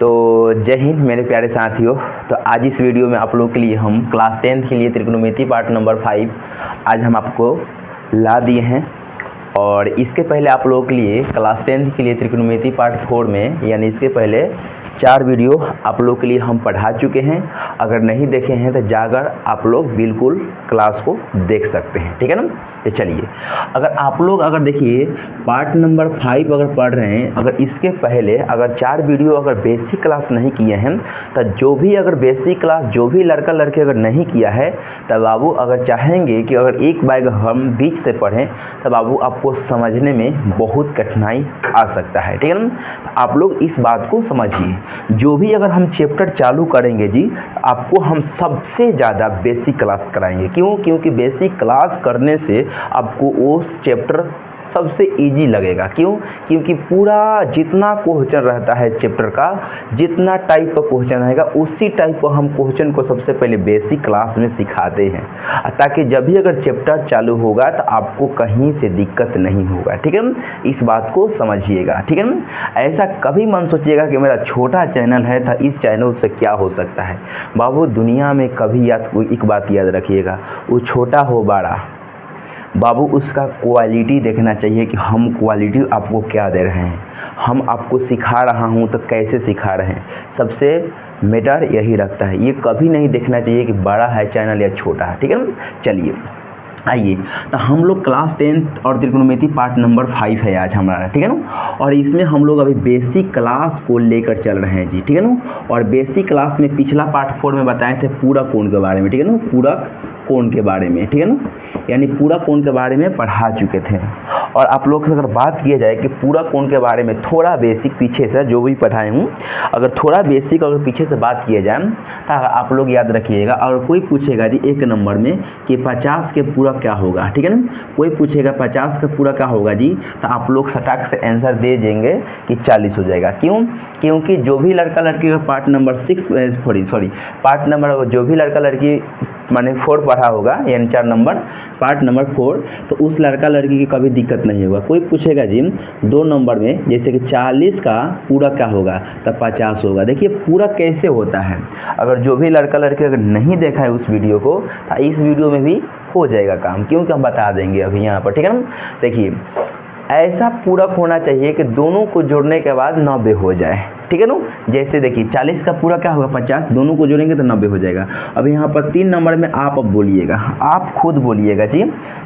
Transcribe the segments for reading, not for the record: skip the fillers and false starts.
तो जय हिंद मेरे प्यारे साथियों। तो आज इस वीडियो में आप लोगों के लिए हम क्लास 10th के लिए त्रिकोणमिति पार्ट नंबर 5 आज हम आपको ला दिए हैं। और इसके पहले आप लोगों के लिए क्लास 10th के लिए त्रिकोणमिति पार्ट 4 में यानी इसके पहले 4 वीडियो आप लोग के लिए हम पढ़ा चुके हैं। अगर नहीं देखे हैं तो जाकर आप लोग बिल्कुल क्लास को देख सकते हैं, ठीक है ना। तो चलिए, अगर आप लोग देखिए पार्ट नंबर 5 अगर पढ़ रहे हैं, अगर इसके पहले अगर 4 वीडियो अगर बेसिक क्लास नहीं किए हैं तो जो भी अगर बेसिक क्लास जो भी लड़का लड़की अगर नहीं किया है तब बाबू अगर चाहेंगे कि अगर एक बार हम बीच से पढ़ें तब बाबू आपको समझने में बहुत कठिनाई आ सकता है, ठीक है ना। तो आप लोग इस बात को समझिए, जो भी अगर हम चैप्टर चालू करेंगे जी आपको हम सबसे ज़्यादा बेसिक क्लास कराएंगे। क्योंकि बेसिक क्लास करने से आपको वो चैप्टर सबसे इजी लगेगा। क्योंकि पूरा जितना क्वेश्चन रहता है चैप्टर का, जितना टाइप का क्वेश्चन रहेगा उसी टाइप का हम क्वेश्चन को सबसे पहले बेसिक क्लास में सिखाते हैं, ताकि जब भी अगर चैप्टर चालू होगा तो आपको कहीं से दिक्कत नहीं होगा, ठीक है ना। इस बात को समझिएगा, ठीक है ना। ऐसा कभी मन सोचिएगा कि मेरा छोटा चैनल है तो इस चैनल से क्या हो सकता है। बाबू दुनिया में कभी एक बात याद रखिएगा, वो छोटा हो बड़ा, बाबू उसका क्वालिटी देखना चाहिए कि हम क्वालिटी आपको क्या दे रहे हैं, हम आपको सिखा रहा हूं तो कैसे सिखा रहे हैं। सबसे मैटर यही रखता है, ये कभी नहीं देखना चाहिए कि बड़ा है चैनल या छोटा है, ठीक है ना। चलिए आइए, तो हम लोग क्लास 10th और त्रिकोणमिति पार्ट नंबर 5 है आज हमारा, ठीक है ना। और इसमें हम लोग अभी बेसिक क्लास को लेकर चल रहे हैं जी, ठीक है ना। और बेसिक क्लास में पिछला पार्ट 4 में बताए थे पूरक कोण के बारे में, ठीक है ना, पूरक कोण के बारे में, ठीक है ना, यानी पूरक कोण के बारे में पढ़ा चुके थे। और आप लोग से अगर बात किया जाए कि पूरक कोण के बारे में थोड़ा बेसिक पीछे से जो भी पढ़ाए हूँ, अगर थोड़ा बेसिक अगर पीछे से बात किया जाए तो आप लोग याद रखिएगा। और कोई पूछेगा जी 1 नंबर में कि 50 के पूरक क्या होगा, ठीक है ना, कोई पूछेगा 50 का पूरक क्या होगा जी, तो आप लोग सटाक से आंसर दे देंगे कि 40 हो जाएगा। क्योंकि जो भी लड़का लड़की का पार्ट नंबर 4 पढ़ा होगा यानी 4 नंबर पार्ट नंबर 4, तो उस लड़का लड़की की कभी दिक्कत नहीं होगा। कोई पूछेगा जी 2 नंबर में जैसे कि 40 का पूरक क्या होगा तो 50 होगा। देखिए पूरक कैसे होता है, अगर जो भी लड़का लड़की अगर नहीं देखा है उस वीडियो को तो इस वीडियो में भी हो जाएगा काम, क्योंकि हम बता देंगे अभी यहाँ पर, ठीक है ना। देखिए ऐसा पूरक होना चाहिए कि दोनों को जोड़ने के बाद 90 हो जाए, ठीक है ना। जैसे देखिए 40 का पूरा क्या होगा 50, दोनों को जोड़ेंगे तो 90 हो जाएगा। अब यहाँ पर 3 नंबर में आप अब बोलिएगा, आप खुद बोलिएगा जी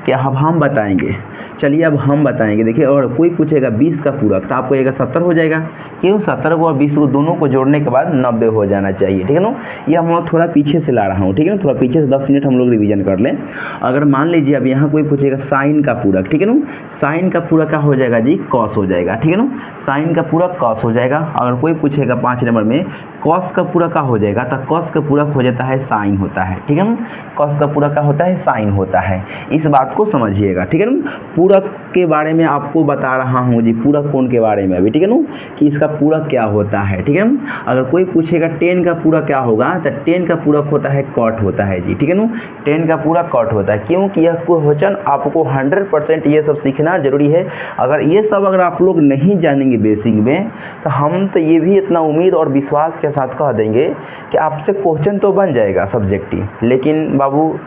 कि अब हम बताएंगे। चलिए अब हम बताएंगे। देखिए और कोई पूछेगा 20 का पूरक तो आपको ये 70 हो जाएगा। 70 को और 20 को दोनों को जोड़ने के बाद 90 हो जाना चाहिए, ठीक है ना। ये हम लोग थोड़ा पीछे से ला रहा हूँ, ठीक है ना, थोड़ा पीछे से 10 मिनट हम लोग रिवीजन कर लें। अगर मान लीजिए अब यहाँ कोई पूछेगा साइन का पूरक, ठीक है ना, साइन का पूरक क्या हो जाएगा जी, कॉस हो जाएगा, ठीक है ना, साइन का पूरक कॉस हो जाएगा। अगर कोई पूछेगा 5 नंबर में कॉस का पूरक क्या हो जाएगा, तो कॉस का पूरक हो जाता है साइन होता है, ठीक है ना, कॉस का पूरक क्या होता है साइन होता है। इस बात को समझिएगा, ठीक है ना। पूरक के बारे में आपको बता रहा हूँ जी, पूरक कोण के बारे में अभी, ठीक है ना, कि इसका पूरक क्या होता है, ठीक है ना। अगर कोई पूछेगा 10 का पूरक क्या होगा तो 10 का पूरक होता है कॉट होता है जी, ठीक है ना, 10 का पूरक कॉट होता है। क्योंकि यह क्वेश्चन आपको 100% ये सब सीखना जरूरी है। अगर ये सब अगर आप लोग नहीं जानेंगे बेसिक में तो हम तो ये भी इतना उम्मीद और विश्वास के साथ कह देंगे कि आपसे क्वेश्चन तो बन जाएगा सब्जेक्टिव, लेकिन बाबू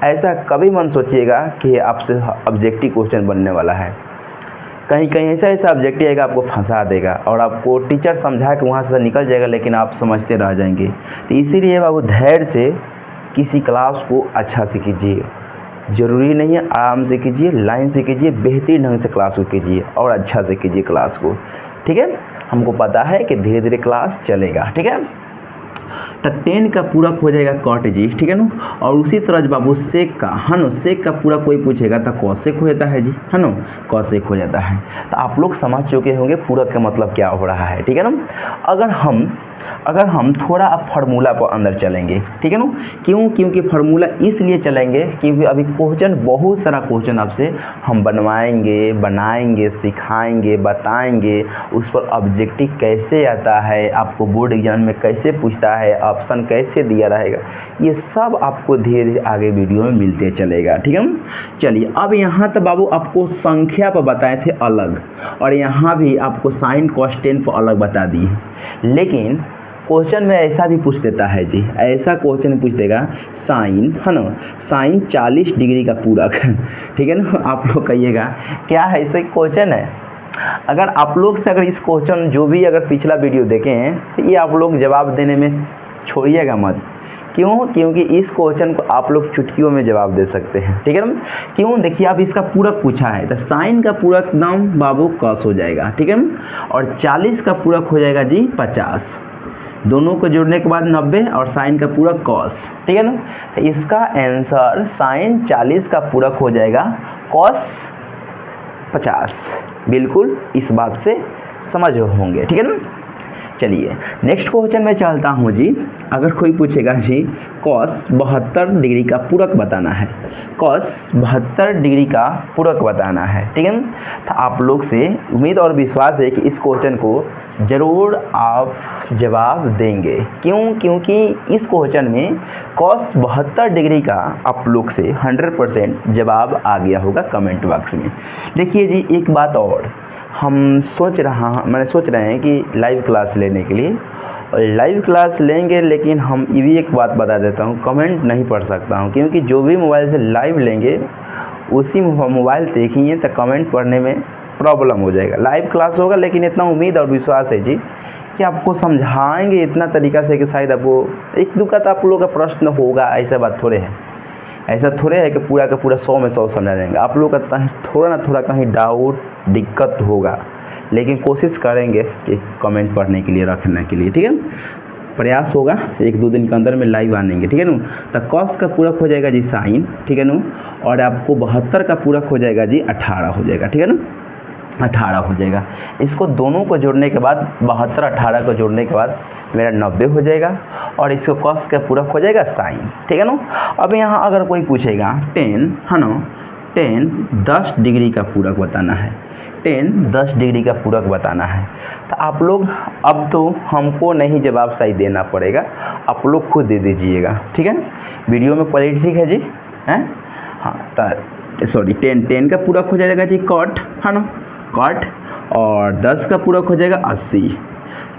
ऐसा कभी मन सोचिएगा कि आपसे ऑब्जेक्टिव क्वेश्चन बनने वाला है। कहीं ऐसा ऑब्जेक्टिव आएगा आपको फंसा देगा और आपको टीचर समझा के वहाँ से निकल जाएगा, लेकिन आप समझते रह जाएंगे। तो इसीलिए बाबू धैर्य से किसी क्लास को अच्छा से कीजिए, ज़रूरी नहीं है आराम से कीजिए, लाइन से कीजिए, बेहतरीन ढंग से क्लास को कीजिए और अच्छा से कीजिए क्लास को, ठीक है। हमको पता है कि धीरे धीरे क्लास चलेगा, ठीक है। तो 10 का पूरक हो जाएगा कॉट जी, ठीक है ना। और उसी तरह बाबू सेक का, है ना, सेक का पूरक कोई पूछेगा तो कॉसेक हो जाता है जी, है ना, कॉसेक हो जाता है। तो आप लोग समझ चुके होंगे पूरक का मतलब क्या हो रहा है, ठीक है ना। अगर हम थोड़ा अब फार्मूला पर अंदर चलेंगे, ठीक है ना, क्योंकि फार्मूला इसलिए चलेंगे क्योंकि अभी क्वेश्चन बहुत सारा क्वेश्चन आपसे हम बनाएंगे, सिखाएंगे, बताएंगे, उस पर ऑब्जेक्टिव कैसे आता है, आपको बोर्ड एग्जाम में कैसे पूछता है, ऑप्शन कैसे दिया रहेगा, ये सब आपको धीरे धीरे आगे वीडियो में मिलते चलेगा, ठीक है। चलिए अब यहाँ तो बाबू आपको संख्या पर बताए थे अलग, और यहाँ भी आपको साइन कॉस टेन पर अलग बता दी, लेकिन क्वेश्चन में ऐसा भी पूछ देता है जी, ऐसा क्वेश्चन पूछ देगा साइन, है ना, साइन 40 डिग्री का पूरक ठीक है ना। आप लोग कहिएगा क्या है, ऐसे क्वेश्चन है। अगर आप लोग से अगर इस क्वेश्चन जो भी अगर पिछला वीडियो देखे हैं तो ये आप लोग जवाब देने में छोड़िएगा मत। क्यों? क्योंकि इस क्वेश्चन को आप लोग चुटकियों में जवाब दे सकते हैं, ठीक है ना। क्यों? देखिए अब इसका पूरक पूछा है तो साइन का पूरक नाम बाबू कॉस हो जाएगा, ठीक है ना। और 40 का पूरक हो जाएगा जी 50, दोनों को जोड़ने के बाद 90 और साइन का पूरक कॉस, ठीक है ना। तो इसका आंसर साइन 40 का पूरक हो जाएगा कॉस 50। बिल्कुल इस बात से समझ होंगे, ठीक है ना। चलिए नेक्स्ट क्वेश्चन में चलता हूँ जी। अगर कोई पूछेगा जी कॉस 72 डिग्री का पूरक बताना है, कॉस 72 डिग्री का पूरक बताना है, ठीक है ना। तो आप लोग से उम्मीद और विश्वास है कि इस क्वेश्चन को ज़रूर आप जवाब देंगे। क्यों? क्योंकि इस क्वेश्चन में कॉस 72 डिग्री का आप लोग से 100% जवाब आ गया होगा कमेंट बॉक्स में। देखिए जी एक बात और, हम सोच रहे हैं कि लाइव क्लास लेने के लिए, लाइव क्लास लेंगे, लेकिन हम ये भी एक बात बता देता हूँ, कमेंट नहीं पढ़ सकता हूँ, क्योंकि जो भी मोबाइल से लाइव लेंगे उसी मोबाइल देखेंगे तो कमेंट पढ़ने में प्रॉब्लम हो जाएगा। लाइव क्लास होगा लेकिन इतना उम्मीद और विश्वास है जी कि आपको समझाएंगे इतना तरीक़ा से कि शायद आपको एक दो का तो आप लोगों का प्रश्न होगा, ऐसा बात थोड़े है, ऐसा थोड़े है कि पूरा का पूरा 100 में 100 समझा देंगे। आप लोग का थोड़ा ना थोड़ा कहीं डाउट दिक्कत होगा, लेकिन कोशिश करेंगे कि कमेंट पढ़ने के लिए रखने के लिए, ठीक है। प्रयास होगा 1-2 दिन के अंदर में लाइव आनेंगे, ठीक है ना। तो कॉस का पूरक हो जाएगा जी साइन, ठीक है ना। और आपको 72 का पूरक हो जाएगा जी 18 हो जाएगा, ठीक है ना, 18 हो जाएगा। इसको दोनों को जोड़ने के बाद 72 18 को जोड़ने के बाद मेरा 90 हो जाएगा और इसको कॉस का पूरक हो जाएगा साइन, ठीक है ना। अब यहाँ अगर कोई पूछेगा 10, है ना, 10 डिग्री का पूरक बताना है, 10 डिग्री का पूरक बताना है, तो आप लोग अब तो हमको नहीं जवाब सही देना पड़ेगा, आप लोग खुद दे दीजिएगा, ठीक है। वीडियो में क्वालिटी ठीक है जी, हैं, हाँ। तो सॉरी 10 का पूरक हो जाएगा जी कॉट, है ना, कॉट, और 10 का पूरक हो जाएगा 80।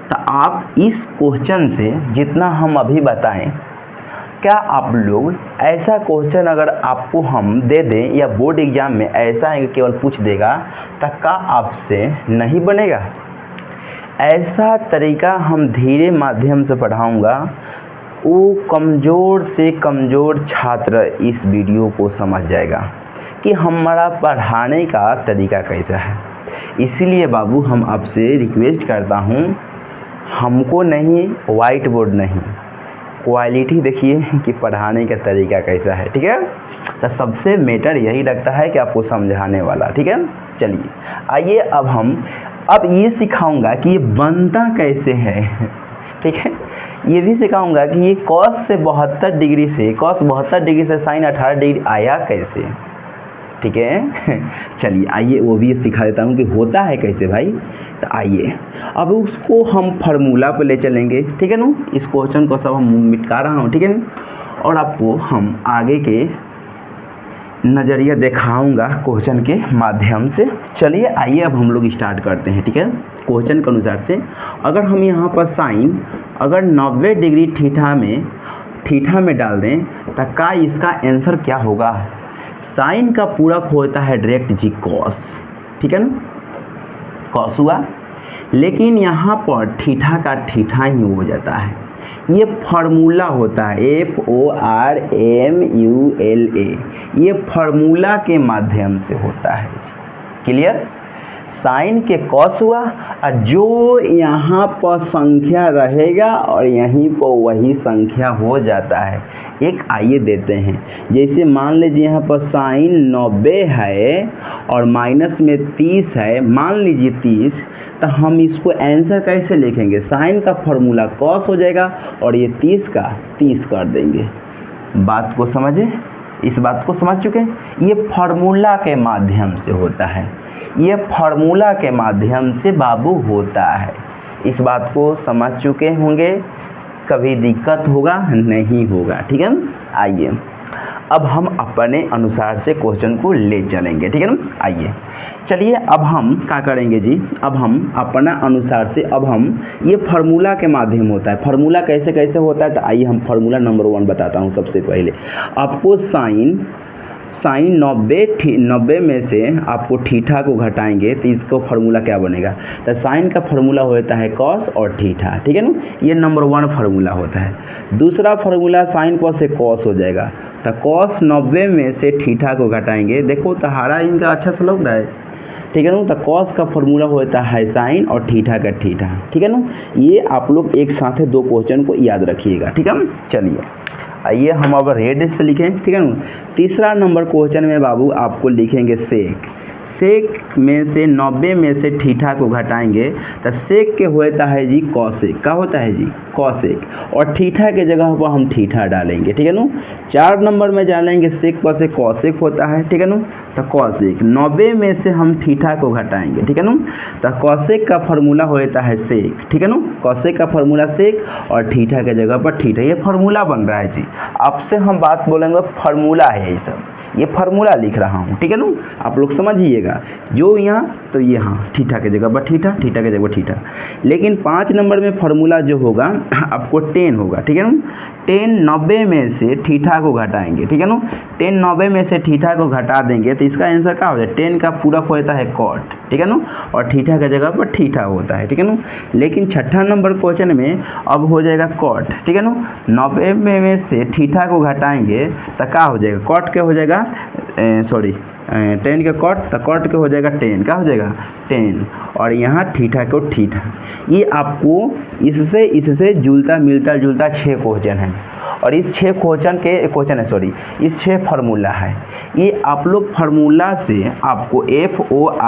तो आप इस क्वेश्चन से जितना हम अभी बताएं, क्या आप लोग ऐसा क्वेश्चन अगर आपको हम दे दें या बोर्ड एग्ज़ाम में ऐसा है कि केवल पूछ देगा तो क्या आपसे नहीं बनेगा? ऐसा तरीका हम धीरे माध्यम से पढ़ाऊंगा, वो कमज़ोर से कमज़ोर छात्र इस वीडियो को समझ जाएगा कि हमारा पढ़ाने का तरीका कैसा है। इसीलिए बाबू हम आपसे रिक्वेस्ट करता हूँ, हमको नहीं, वाइट बोर्ड नहीं, क्वालिटी देखिए कि पढ़ाने का तरीका कैसा है, ठीक है। तो सबसे मैटर यही लगता है कि आपको समझाने वाला, ठीक है। चलिए आइए अब ये सिखाऊंगा कि ये बनता कैसे है, ठीक है। ये भी सिखाऊंगा कि ये कॉस 72 डिग्री से साइन 18 डिग्री आया कैसे, ठीक है। चलिए आइए वो भी सिखा देता हूँ कि होता है कैसे भाई। तो आइए अब उसको हम फार्मूला पे ले चलेंगे, ठीक है ना। इस क्वेश्चन को सब हम मिटा रहा हूँ, ठीक है ना, और आपको हम आगे के नज़रिया दिखाऊंगा क्वेश्चन के माध्यम से। चलिए आइए अब हम लोग स्टार्ट करते हैं, ठीक है। क्वेश्चन के अनुसार से अगर हम यहाँ पर साइन अगर 90 डिग्री थीटा में डाल दें तो क्या इसका आंसर क्या होगा? साइन का पूरक होता है डायरेक्ट जी कॉस, ठीक है ना, कॉस हुआ, लेकिन यहाँ पर थीटा का थीटा ही हो जाता है। ये फार्मूला होता है FORMULA, ये फार्मूला के माध्यम से होता है, क्लियर। साइन के कॉस हुआ और जो यहाँ पर संख्या रहेगा और यहीं पर वही संख्या हो जाता है। एक आइए देते हैं, जैसे मान लीजिए यहाँ पर साइन 90 है और माइनस में 30 है, मान लीजिए 30, तो हम इसको आंसर कैसे लिखेंगे? साइन का फार्मूला कॉस हो जाएगा और ये 30 का 30 कर देंगे। बात को समझे? इस बात को समझ चुके हैं? ये फार्मूला के माध्यम से होता है, ये फार्मूला के माध्यम से बाबू होता है। इस बात को समझ चुके होंगे, कभी दिक्कत होगा नहीं होगा, ठीक है। आइए अब हम अपने अनुसार से क्वेश्चन को ले चलेंगे, ठीक है ना। आइए चलिए अब हम क्या करेंगे जी, अब हम अपना अनुसार से, अब हम ये फार्मूला के माध्यम होता है, फार्मूला कैसे कैसे होता है, तो आइए हम फार्मूला नंबर 1 बताता हूँ। सबसे पहले आपको साइन 90 में से आपको थीटा को घटाएंगे तो इसको फार्मूला क्या बनेगा, तो साइन का फार्मूला होता है कॉस और थीटा, ठीक है ना। ये नंबर 1 फार्मूला होता है। दूसरा फार्मूला साइन कॉस से कॉस हो जाएगा, तो कॉस 90 में से थीटा को घटाएंगे, देखो तो हारा इनका अच्छा से लग रहा है, ठीक है ना। तो कॉस का फार्मूला होता है साइन और थीटा का थीटा, ठीक है ना। ये आप लोग एक साथ 2 क्वेश्चन को याद रखिएगा, ठीक है। चलिए आइए हम अब रेड से लिखें, ठीक है ना। तीसरा नंबर क्वेश्चन में बाबू आपको लिखेंगे सेक में से 90 में से थीटा को घटाएंगे तो सेक के होता है जी कॉसेक, क्या होता है जी कॉसेक, और थीटा के जगह पर हम थीटा डालेंगे, ठीक है ना। 4 नंबर में जानेंगे सेक पर से कॉसेक होता है, ठीक है ना। तो कॉसेक 90 में से हम थीटा को घटाएंगे, ठीक है ना। तो कॉसेक का फार्मूला होता है सेक, ठीक है ना। कॉसेक का फार्मूला सेक और थीटा के जगह पर थीटा, ये फार्मूला बन रहा है जी। आपसे हम बात बोलेंगे फार्मूला है ये सब, ये फार्मूला लिख रहा हूँ, ठीक है ना। आप लोग समझिएगा, जो यहाँ तो यहाँ थीटा के जगह पर थीटा, थीटा के जगह पर थीटा। लेकिन 5 नंबर में फार्मूला जो होगा आपको 10 होगा, ठीक है ना। 10 90 में से थीटा को घटाएंगे, ठीक है ना। 10 90 में से थीटा को घटा देंगे तो इसका आंसर क्या हो जाए, 10 का पूरक होता है कॉट, ठीक है ना, और थीटा के जगह पर थीटा होता है, ठीक है ना। लेकिन 6ठा नंबर क्वेश्चन में अब हो जाएगा कॉट, ठीक है ना। 90 में से थीटा को घटाएंगे तो क्या हो जाएगा, कॉट के हो जाएगा 10 का कॉट, तो कॉट के हो जाएगा 10, क्या हो जाएगा 10, और यहाँ थीटा को थीटा। ये आपको इससे जुलता मिलता जुलता 6 क्वेश्चन है, और इस 6 इस 6 फार्मूला है। ये आप लोग फार्मूला से आपको FORMULA,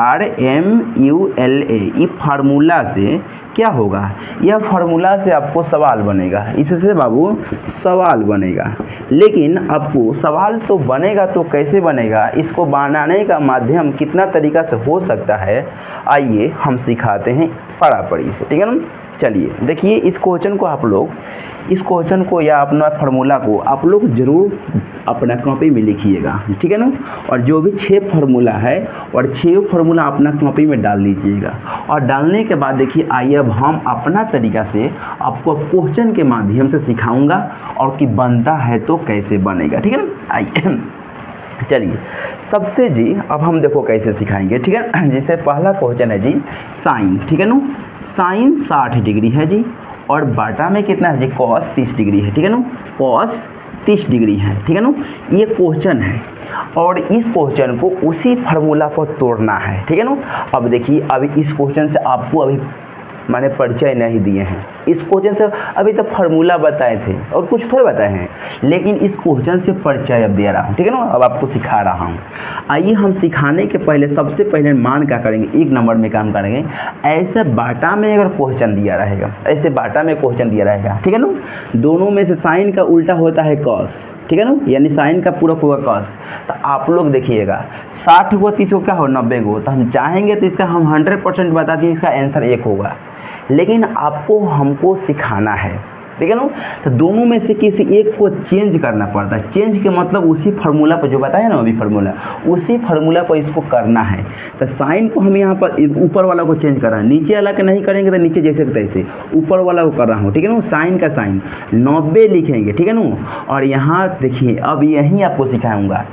ये फार्मूला से क्या होगा, यह फार्मूला से आपको सवाल बनेगा, इससे बाबू सवाल बनेगा। लेकिन आपको सवाल तो बनेगा, तो कैसे बनेगा, इसको बनाने का माध्यम कितना तरीका से हो सकता है, आइए हम सिखाते हैं पढ़ापढ़ी से, ठीक है ना। चलिए देखिए इस क्वेश्चन को आप लोग, इस क्वेश्चन को या अपना फार्मूला को आप लोग ज़रूर अपना कॉपी में लिखिएगा, ठीक है ना। और जो भी 6 फार्मूला है और 6 फार्मूला अपना कॉपी में डाल दीजिएगा, और डालने के बाद देखिए आइए अब हम अपना तरीका से आपको क्वेश्चन के माध्यम से सिखाऊंगा, और कि बनता है तो कैसे बनेगा, ठीक है ना। आइए चलिए सबसे जी अब हम देखो कैसे सिखाएंगे, ठीक है। जैसे पहला क्वेश्चन है जी साइन, ठीक है ना। साइन 60 डिग्री है जी, और बाटा में कितना है जी कॉस 30 डिग्री है, ठीक है ना। कॉस 30 डिग्री है, ठीक है ना। ये क्वेश्चन है, और इस क्वेश्चन को उसी फार्मूला को तोड़ना है, ठीक है ना। अब देखिए अभी इस क्वेश्चन से आपको अभी मैंने परिचय नहीं दिए हैं, इस क्वेश्चन से अभी तक फार्मूला बताए थे और कुछ थोड़े बताए हैं, लेकिन इस क्वेश्चन से परिचय अब दे रहा हूँ, ठीक है ना। अब आपको सिखा रहा हूँ। आइए हम सिखाने के पहले सबसे पहले मान क्या करेंगे, 1 नंबर में काम करेंगे। ऐसे बाटा में अगर क्वेश्चन दिया रहेगा, ऐसे बाटा में क्वेश्चन दिया रहेगा, ठीक है ना। दोनों में से साइन का उल्टा होता है कॉस, ठीक है ना, यानी साइन का पूरक होगा कॉस। तो आप लोग देखिएगा 60 को 30 को क्या हो 90 को, तो हम चाहेंगे तो इसका हम 100% बता दिए, इसका आंसर 1 होगा। लेकिन आपको हमको सिखाना है, ठीक है ना। तो दोनों में से किसी एक को चेंज करना पड़ता है। चेंज के मतलब उसी फार्मूला पर जो बताया ना अभी फार्मूला, उसी फार्मूला पर इसको करना है। तो साइन को हम यहाँ पर ऊपर वाला को चेंज कर रहे हैं, नीचे वाला के नहीं करेंगे तो नीचे जैसे तैसे ऊपर वाला को कर रहा हूँ, ठीक है ना। साइन का साइन 90 लिखेंगे, ठीक है ना। और यहाँ देखिए अब यहीं आपको सिखाऊंगा,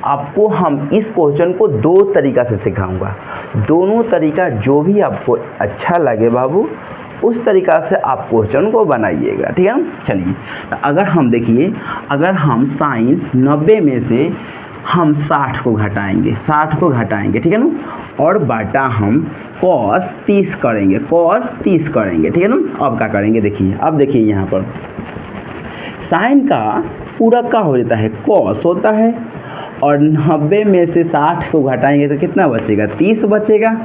आपको हम इस क्वेश्चन को 2 तरीका से सिखाऊंगा। दोनों तरीका जो भी आपको अच्छा लगे बाबू, उस तरीका से आप क्वेश्चन को बनाइएगा, ठीक है। चलिए अगर हम देखिए, अगर हम साइन 90 में से हम 60 को घटाएंगे, 60 को घटाएंगे, ठीक है ना। और बाटा हम कॉस 30 करेंगे, कॉस 30 करेंगे, ठीक है ना। अब क्या करेंगे देखिए, अब देखिए यहाँ पर साइन का पूरक का हो जाता है कॉस होता है, और 90 में से 60 को घटाएंगे तो कितना बचेगा 30 बचेगा।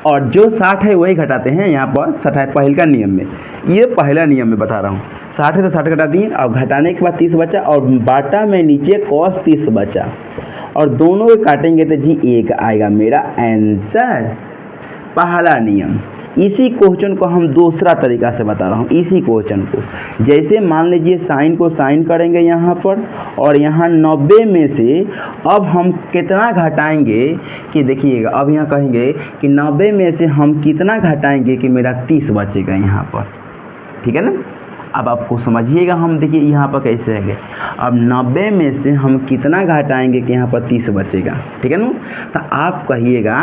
और जो 60 है वही घटाते हैं यहाँ पर 60 है पहला नियम में, ये पहला नियम में बता रहा हूँ। 60 है तो 60 घटा दिए, और घटाने के बाद 30 बचा, और बाटा में नीचे कॉस 30 बचा, और दोनों को काटेंगे तो जी 1 आएगा मेरा आंसर। पहला नियम, इसी क्वेश्चन को हम दूसरा तरीका से बता रहा हूँ। इसी क्वेश्चन को जैसे मान लीजिए साइन को साइन करेंगे यहाँ पर, और यहाँ 90 में से अब हम कितना घटाएंगे कि देखिएगा, अब यहाँ कहेंगे कि 90 में से हम कितना घटाएंगे कि मेरा 30 बचेगा यहाँ पर, ठीक है ना। अब आपको समझिएगा, हम देखिए यहाँ पर कैसे है। अब 90 में से हम कितना घटाएंगे कि यहाँ पर 30 बचेगा, ठीक है ना। तो आप कहिएगा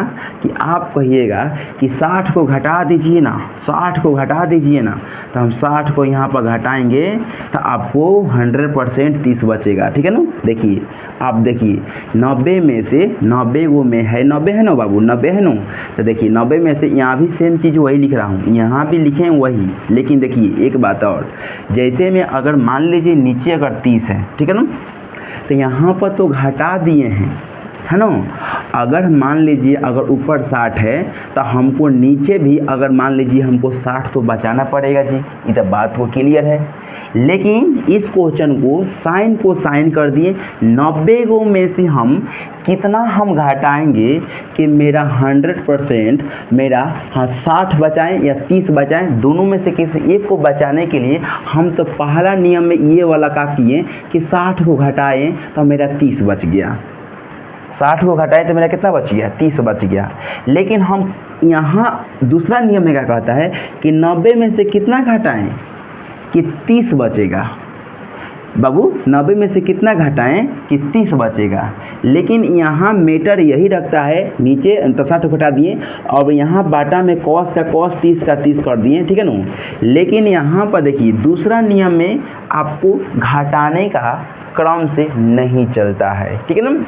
कि 60 को घटा दीजिए ना, 60 को घटा दीजिए ना। तो हम 60 को यहाँ पर घटाएंगे तो आपको 100% 30 बचेगा, ठीक है ना। देखिए आप देखिए 90 में से 90 वो में है 90 है ना बाबू, 90 है ना। तो देखिए 90 में से यहाँ भी सेम चीज़ वही लिख रहा हूँ, यहाँ भी लिखे वही, लेकिन देखिए एक बात और, जैसे में अगर मान लीजिए नीचे अगर 30 है, ठीक है ना, तो यहाँ पर तो घटा दिए हैं, है ना। अगर मान लीजिए अगर ऊपर 60 है तो हमको नीचे भी अगर मान लीजिए हमको 60 तो बचाना पड़ेगा जी, ये तो बात को क्लियर है। लेकिन इस क्वेश्चन को साइन कर दिए, 90 को में से हम कितना हम घटाएंगे कि मेरा 100% मेरा 60 बचाएं या 30 बचाएं, दोनों में से किसी एक को बचाने के लिए हम तो पहला नियम में ये वाला का किए कि 60 को घटाएं तो मेरा 30 बच गया, 60 को घटाएं तो मेरा कितना बच गया, 30 बच गया। लेकिन हम यहाँ दूसरा नियम में क्या कहता है कि 90 में से कितना घटाएं कि 30 बचेगा। बाबू 90 में से कितना घटाएं कि 30 बचेगा। लेकिन यहाँ मीटर यही रखता है, नीचे 60 घटा दिए और यहाँ बाटा में कॉस का कॉस 30 का 30 कर दिए, ठीक है ना। लेकिन यहाँ पर देखिए दूसरा नियम में आपको घटाने का क्रम से नहीं चलता है, ठीक है ना।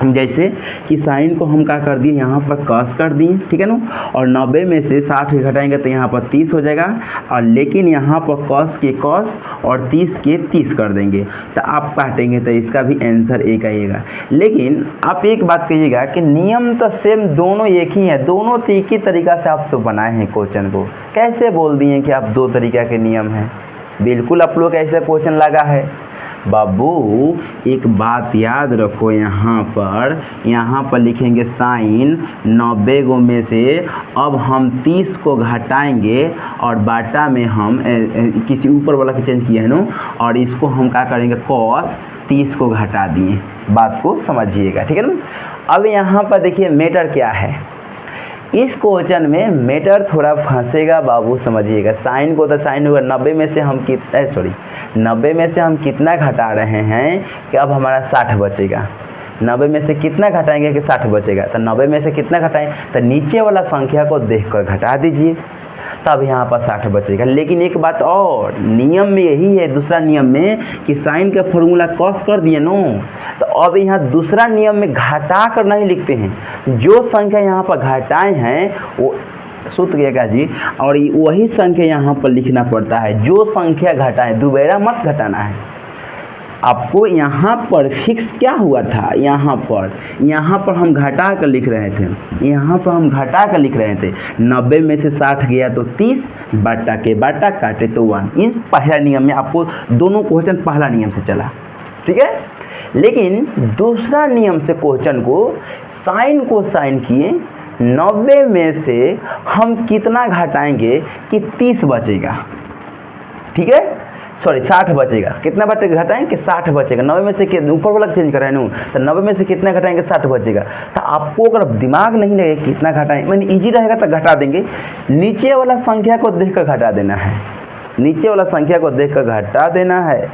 जैसे कि साइन को हम क्या कर दिए, यहाँ पर कॉस कर दिए, ठीक है ना। और 90 में से 60 घटाएंगे तो यहाँ पर 30 हो जाएगा, और लेकिन यहाँ पर कॉस के कॉस और 30 के 30 कर देंगे तो आप काटेंगे तो इसका भी आंसर एक आएगा। लेकिन आप एक बात कहिएगा कि नियम तो सेम दोनों एक ही है, दोनों एक ही तरीका से आप तो बनाए हैं क्वेश्चन को, कैसे बोल दिए कि आप दो तरीका के नियम हैं। बिल्कुल आप लोग ऐसा क्वेश्चन लगा है। बाबू एक बात याद रखो, यहाँ पर लिखेंगे साइन 90 को में से अब हम 30 को घटाएंगे और बाटा में हम किसी ऊपर वाला की चेंज किया है ना, और इसको हम क्या करेंगे कॉस 30 को घटा दिए। बात को समझिएगा, ठीक है ना। अब यहाँ पर देखिए मेटर क्या है, इस क्वेश्चन में मेटर थोड़ा फंसेगा बाबू, समझिएगा। साइन को तो साइन होगा 90 में से हम 90 में से हम कितना घटा रहे हैं कि अब हमारा 60 बचेगा। 90 में से कितना घटाएंगे कि 60 बचेगा, तो 90 में से कितना घटाएं तो नीचे वाला संख्या को देखकर घटा दीजिए, तब यहाँ पर 60 बचेगा। लेकिन एक बात और, नियम में यही है, दूसरा नियम में कि साइन का फॉर्मूला कॉस कर दिए नो, तो अब यहाँ दूसरा नियम में घटा कर नहीं लिखते हैं, जो संख्या यहाँ पर घटाए हैं वो सूत्र गएगा जी, और वही संख्या यहाँ पर लिखना पड़ता है, जो संख्या घटाए, दोबारा मत घटाना है आपको। यहाँ पर फिक्स क्या हुआ था, यहाँ पर हम घटा कर लिख रहे थे, यहाँ पर हम घटा कर लिख रहे थे। 90 में से 60 गया तो 30, बाटा के बाटा काटे तो 1। इन पहला नियम में आपको दोनों क्वेश्चन पहला नियम से चला, ठीक है। लेकिन दूसरा नियम से क्वेश्चन को साइन किए, 90 में से हम कितना घटाएंगे कि 30 बचेगा, ठीक है, सॉरी 60 बचेगा। कितना बचेगा घटाएंगे कि 60 बचेगा। 90 में से ऊपर वाला चेंज कर रहे हैं ना, तो 90 में से कितना घटाएंगे 60 बचेगा। तो आपको अगर दिमाग नहीं लगे कितना घटाएं, मैंने ईजी रहेगा तो घटा देंगे, नीचे वाला संख्या को देखकर घटा देना है, नीचे वाला संख्या को देखकर घटा देना है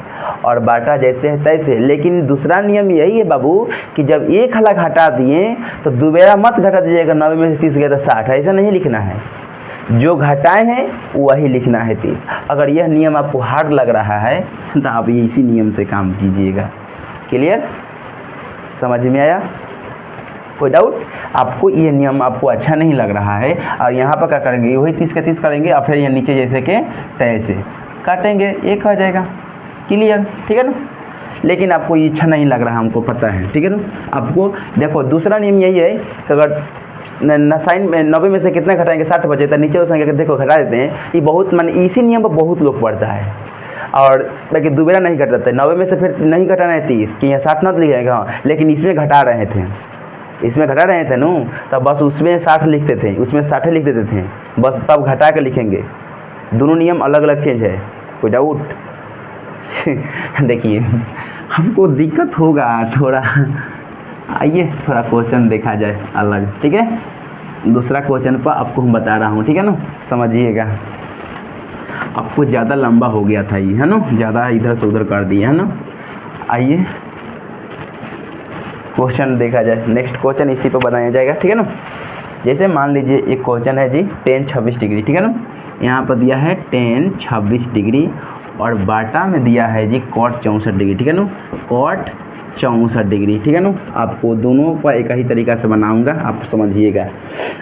और बाटा जैसे है तैसे। लेकिन दूसरा नियम यही है बाबू कि जब एक हला घटा दिए तो दोबारा मत घटा दीजिएगा, 90 में से 30 गया तो 60, ऐसा नहीं लिखना है, जो घटाए हैं वही लिखना है 30। अगर यह नियम आपको हार्ड लग रहा है तो आप इसी नियम से काम कीजिएगा। क्लियर, समझ में आया? कोई डाउट? आपको ये नियम आपको अच्छा नहीं लग रहा है और यहाँ पर क्या करेंगे, वही 30 का 30 करेंगे और फिर यहाँ नीचे जैसे के तैसे काटेंगे, एक हो जाएगा। क्लियर, ठीक है ना। लेकिन आपको ये अच्छा नहीं लग रहा है, हमको पता है, ठीक है ना। आपको देखो दूसरा नियम यही है कि अगर साइन में 90 में से कितना घटाएंगे 60 बचे, तो नीचे उस संख्या देखो घटा देते हैं। ये बहुत माने इसी नियम पर बहुत लोग पढ़ता है और लेकिन दोबारा नहीं घटाते। 90 में से फिर नहीं घटाना है 30 कि यहाँ 60 ना लिख जाएगा, हाँ, लेकिन इसमें घटा रहे थे, इसमें घटा रहे थे नो, तब बस उसमें 60 लिखते थे, उसमें 60 लिख देते थे, बस तब घटा के लिखेंगे। दोनों नियम अलग अलग चेंज है, कोई डाउट? देखिए हमको दिक्कत होगा थोड़ा, आइए थोड़ा क्वेश्चन देखा जाए अलग, ठीक है। दूसरा क्वेश्चन पर आपको हम बता रहा हूँ, ठीक है ना, समझिएगा। आपको ज़्यादा लंबा हो गया था ये, है ना, ज़्यादा इधर से उधर कर दिए, है ना। आइए क्वेश्चन देखा जाए, नेक्स्ट क्वेश्चन इसी पर बनाया जाएगा, ठीक है ना। जैसे मान लीजिए एक क्वेश्चन है जी tan 26 डिग्री, ठीक है ना, यहाँ पर दिया है tan 26 डिग्री और बाटा में दिया है जी cot 64 डिग्री, ठीक है ना, cot 64 डिग्री, ठीक है ना। आपको दोनों पर एक ही तरीका से बनाऊंगा, आप समझिएगा।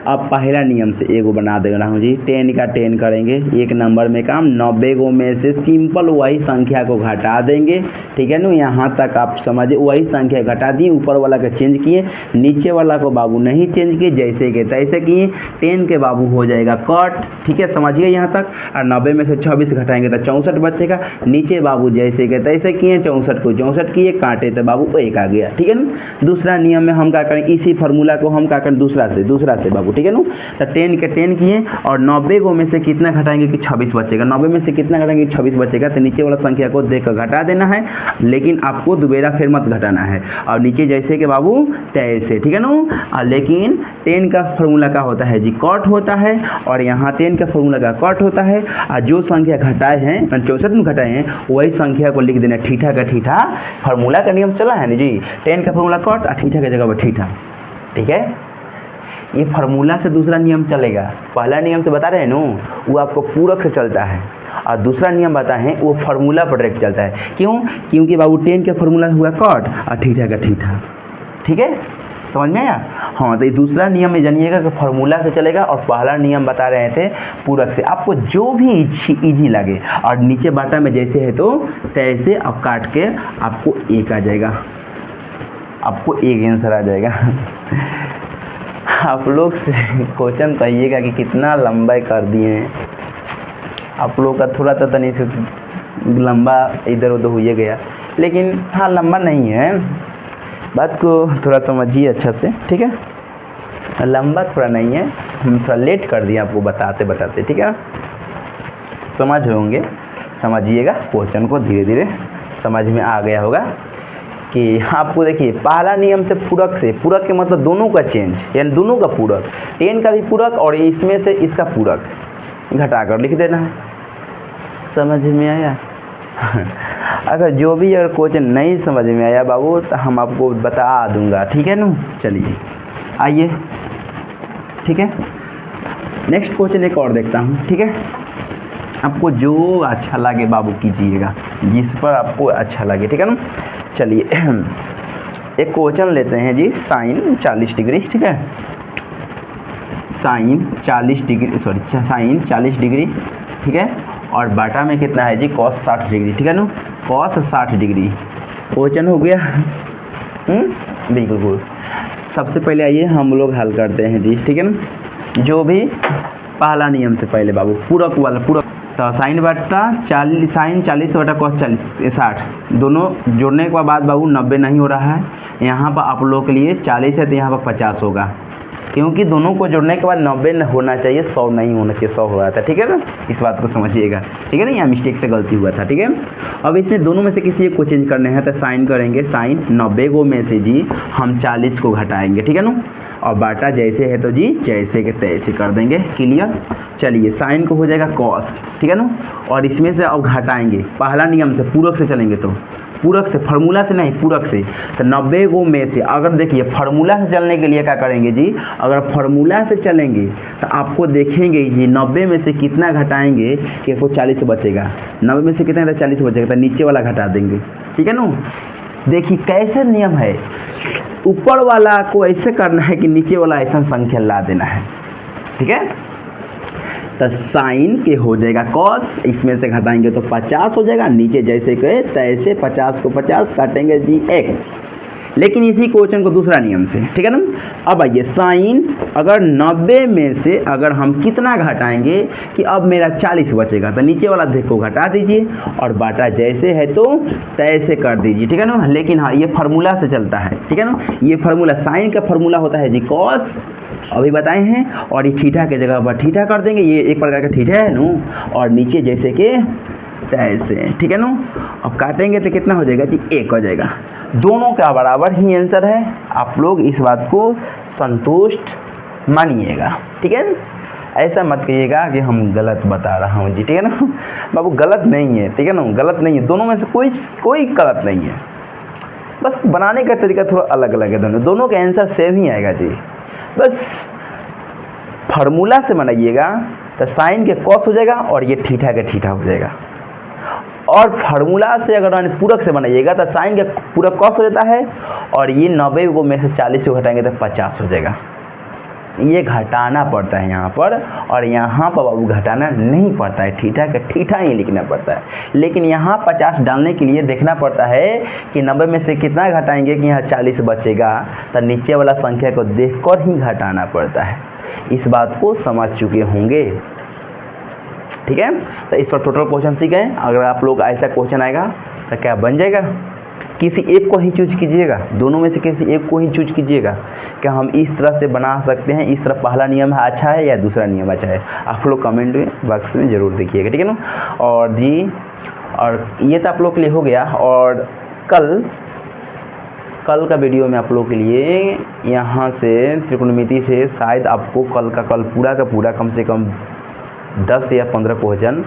अब पहला नियम से एगो बना दे रहा हूँ जी, tan का tan करेंगे, एक नंबर में काम 90 गो में से सिंपल वही संख्या को घटा देंगे, ठीक है ना। यहाँ तक आप समझिए, वही संख्या घटा दिए, ऊपर वाला का चेंज किए, नीचे वाला को बाबू नहीं चेंज किए, जैसे के तैसे किए, tan के बाबू हो जाएगा cot, ठीक है, समझिए यहाँ तक। और 90 में से 26 घटाएंगे तो 64 बचेगा, नीचे बाबू जैसे के तैसे किए, 64 को 64 किए, काटे तो बाबू एक आ गया, ठीक है ना। दूसरा नियम में हम क्या करें, इसी फार्मूला को हम क्या करें दूसरा से बाबू, ठीक है ना। तो tan के tan किए और 90 को में से कितना घटाएंगे कि 26 बचेगा, 90 में से कितना घटाएंगे 26 बचेगा, तो नीचे वाला संख्या को देख कर घटा देना है, लेकिन आपको दोबारा फिर मत घटाना है। और नीचे जैसे के बाबू तैसे, ठीक है ना। लेकिन tan का फार्मूला क्या होता है जी, cot होता है, और यहाँ tan का फार्मूला का cot होता है। और जो संख्या घटाए हैं 64 में घटाए हैं, वही संख्या को लिख देना ठीठा का ठीठा, फार्मूला का नियम चला है ना जी, tan का फार्मूला cot और ठीठा की जगह पर ठीठा, ठीक है। ये फार्मूला से दूसरा नियम चलेगा, पहला नियम से बता रहे हैं नो, वो आपको पूरक से चलता है, और दूसरा नियम बताए हैं वो फार्मूला पर डायरेक्ट चलता है। क्यों? क्योंकि बाबू tan का फार्मूला हुआ cot और ठीठा का ठीठा, ठीक है, समझ में आया। हाँ, तो ये दूसरा नियम में जानिएगा कि फार्मूला से चलेगा, और पहला नियम बता रहे थे पूरक से। आपको जो भी इजी लगे, और नीचे बाटा में जैसे है तो तैसे अब काट के आपको एक आ जाएगा, आपको एक आंसर आ जाएगा। आप लोग से क्वेश्चन कहिएगा कि कितना लंबा कर दिए हैं आप लोग का, थोड़ा तो तनी से लंबा इधर उधर हुए गया, लेकिन हाँ लंबा नहीं है, बात को थोड़ा समझिए अच्छा से, ठीक है। लंबा थोड़ा नहीं है, हम थोड़ा लेट कर दिए आपको बताते बताते, ठीक है। समझ होंगे, समझिएगा, क्वेश्चन को धीरे धीरे समझ में आ गया होगा कि आपको देखिए पहला नियम से पूरक के मतलब दोनों का चेंज, यानी दोनों का पूरक, tan का भी पूरक और इसमें से इसका पूरक घटाकर लिख देना है। समझ में आया? अगर जो भी अगर क्वेश्चन नहीं समझ में आया बाबू तो हम आपको बता दूंगा, ठीक है ना। चलिए आइए, ठीक है, नेक्स्ट क्वेश्चन एक और देखता हूँ, ठीक है। आपको जो अच्छा लगे बाबू कीजिएगा, जिस पर आपको अच्छा लगे, ठीक है ना। चलिए एक क्वेश्चन लेते हैं जी, साइन 40 डिग्री, ठीक है, साइन 40 डिग्री, ठीक है, और बाटा में कितना है जी cos 60 डिग्री, ठीक है ना, cos 60 डिग्री। क्वेश्चन हो गया, बिल्कुल। सबसे पहले आइए हम लोग हल करते हैं जी, ठीक है ना। जो भी पहला नियम से पहले बाबू पूरक वाला, पूरक तो साइन 40 बटा cos 60 दोनों जोड़ने के बाद बाबू 90 नहीं हो रहा है, यहाँ पर आप लोग के लिए 40 है तो यहाँ पर 50 होगा, क्योंकि दोनों को जोड़ने के बाद 90 होना चाहिए, 100 नहीं होना चाहिए, 100 हो रहा था, ठीक है ना। इस बात को समझिएगा, ठीक है ना, यहाँ मिस्टेक से गलती हुआ था, ठीक है। अब इसमें दोनों में से किसी एक को चेंज करने हैं तो साइन करेंगे, साइन 90 को में से जी हम 40 को घटाएंगे, ठीक है ना, और बाटा जैसे है तो जी जैसे के तैसे कर देंगे, क्लियर। चलिए साइन को हो जाएगा cos, ठीक है ना, और इसमें से अब घटाएंगे, पहला नियम से पूरक से चलेंगे, तो पूरक से, फार्मूला से नहीं, पूरक से, तो 90 को में से अगर देखिए फार्मूला से चलने के लिए क्या करेंगे जी, अगर फार्मूला से चलेंगे तो आपको देखेंगे जी 90 में से कितना घटाएंगे कि आपको 40 बचेगा, 90 में से कितना 40 बचेगा, तो नीचे वाला घटा देंगे, ठीक है ना। देखिए कैसे नियम है, ऊपर वाला को ऐसे करना है कि नीचे वाला ऐसा संख्या ला देना है, ठीक है। तो साइन के हो जाएगा cos, इसमें से घटाएंगे तो 50 हो जाएगा, नीचे जैसे कहे तैसे 50 को 50 काटेंगे जी 1, लेकिन इसी क्वेश्चन को दूसरा नियम से, ठीक है ना। अब आइए साइन अगर 90 में से अगर हम कितना घटाएंगे कि अब मेरा 40 बचेगा, तो नीचे वाला देखो घटा दीजिए और बाटा जैसे है तो तैसे कर दीजिए, ठीक है ना। लेकिन हाँ, ये फार्मूला से चलता है, ठीक है ना। ये फार्मूला साइन का फार्मूला होता है जी कॉस, अभी बताए हैं, और ये थीटा के जगह पर थीटा कर देंगे, ये एक प्रकार का थीटा है नो, और नीचे जैसे कि तैसे, ठीक है ना। अब काटेंगे तो कितना हो जाएगा जी 1 हो जाएगा। दोनों का बराबर ही आंसर है, आप लोग इस बात को संतुष्ट मानिएगा, ठीक है। ऐसा मत कहिएगा कि हम गलत बता रहा हूँ जी, ठीक है ना। बाबू गलत नहीं है, ठीक है ना, गलत नहीं है, दोनों में से कोई गलत नहीं है, बस बनाने का तरीका थोड़ा अलग अलग है। दोनों का आंसर सेम ही आएगा जी, बस फार्मूला से बनाइएगा तो साइन के कॉस हो जाएगा और ये थीटा के थीटा हो जाएगा, और फार्मूला से अगर पूरक से बनाइएगा तो साइन का पूरक कॉस हो जाता है, और ये 90 को में से 40 को घटाएंगे तो 50 हो जाएगा। ये घटाना पड़ता है यहाँ पर, और यहाँ पर बाबू घटाना नहीं पड़ता है, थीटा का थीटा ही लिखना पड़ता है। लेकिन यहाँ 50 डालने के लिए देखना पड़ता है कि 90 में से कितना घटाएंगे कि यहाँ 40 बचेगा, तो नीचे वाला संख्या को देखकर ही घटाना पड़ता है। इस बात को समझ चुके होंगे, ठीक है। तो इस पर टोटल क्वेश्चन सीख गए। अगर आप लोग ऐसा क्वेश्चन आएगा तो क्या बन जाएगा, किसी एक को ही चूज कीजिएगा, दोनों में से किसी एक को ही चूज कीजिएगा। क्या हम इस तरह से बना सकते हैं, इस तरह पहला नियम है अच्छा है या दूसरा नियम अच्छा है, आप लोग कमेंट बॉक्स में ज़रूर देखिएगा, ठीक है ना। और जी, और ये तो आप लोग के लिए हो गया, और कल का वीडियो में आप लोग के लिए यहाँ से त्रिकोणमिति से शायद आपको कल पूरा का पूरा कम से कम 10 या 15 क्वेश्चन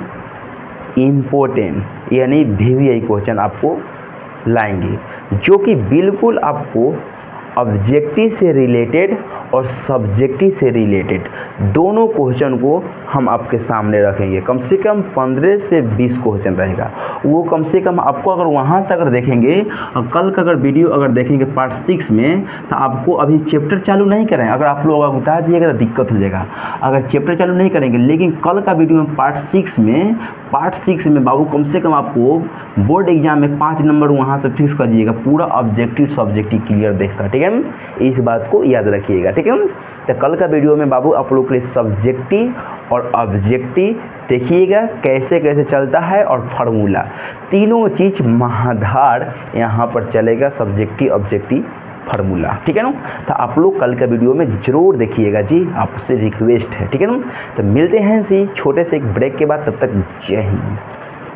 इम्पोर्टेंट यानी VVI क्वेश्चन आपको लाएंगे, जो कि बिल्कुल आपको ऑब्जेक्टिव से रिलेटेड और सब्जेक्टिव से रिलेटेड दोनों क्वेश्चन को हम आपके सामने रखेंगे। कम से कम 15 से 20 क्वेश्चन रहेगा, वो कम से कम आपको अगर वहाँ से अगर देखेंगे, और कल का अगर वीडियो अगर देखेंगे पार्ट 6 में, तो आपको अभी चैप्टर चालू नहीं करें, अगर आप लोग अगर उतार दिएगा तो दिक्कत हो जाएगा। अगर चैप्टर चालू नहीं करेंगे, लेकिन कल का वीडियो में पार्ट 6 में बाबू कम से कम आपको बोर्ड एग्जाम में 5 नंबर वहाँ से फिक्स कर दीजिएगा, पूरा ऑब्जेक्टिव सब्जेक्टिव क्लियर देखकर, ठीक है। इस बात को याद रखिएगा, ठीक है। तो कल का वीडियो में बाबू आप लोग के लिए सब्जेक्टिव और ऑब्जेक्टिव देखिएगा कैसे कैसे चलता है, और फार्मूला तीनों चीज़ महाधार यहाँ पर चलेगा, सब्जेक्टिव ऑब्जेक्टिव फार्मूला, ठीक है ना। तो आप लोग कल का वीडियो में ज़रूर देखिएगा जी, आपसे रिक्वेस्ट है, ठीक है ना। तो मिलते हैं इसी छोटे से एक ब्रेक के बाद, तब तक जय हिंद।